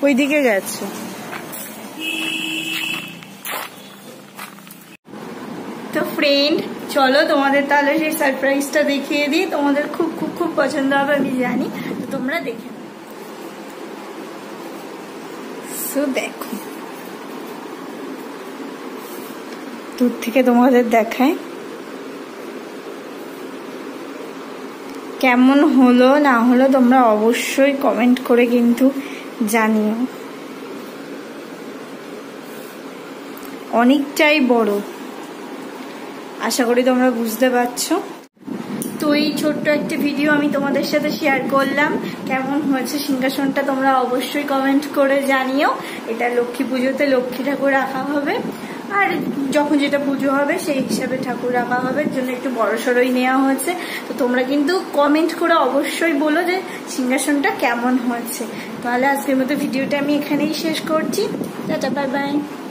ওইদিকে গেছে। তো ফ্রেন্ড চলো তোমাদের তাহলে সেই সারপ্রাইজটা দেখিয়ে দিই, তোমাদের খুব খুব খুব পছন্দ হবে আমি জানি, তো তোমরা দেখে দেখো দূর থেকে তোমাদের দেখায় কেমন হলো না হলো তোমরা অবশ্যই কমেন্ট করে কিন্তু জানিও। অনেকটাই বড়, আশা করি তোমরা বুঝতে পারছো। তো এই ছোট্ট একটা ভিডিও আমি তোমাদের সাথে শেয়ার করলাম, কেমন হয়েছে সিংহাসনটা তোমরা অবশ্যই কমেন্ট করে জানিও। এটা লক্ষ্মী পুজোতে লক্ষ্মী ঠাকুর রাখা হবে, আর যখন যেটা পুজো হবে সেই হিসাবে ঠাকুর রাখা হবে, জন্য একটু বড়সড়ই নেওয়া হয়েছে। তো তোমরা কিন্তু কমেন্ট করে অবশ্যই বলো যে সিংহাসনটা কেমন হয়েছে। তাহলে আজকের মতো ভিডিওটা আমি এখানেই শেষ করছি। Tata, bye bye.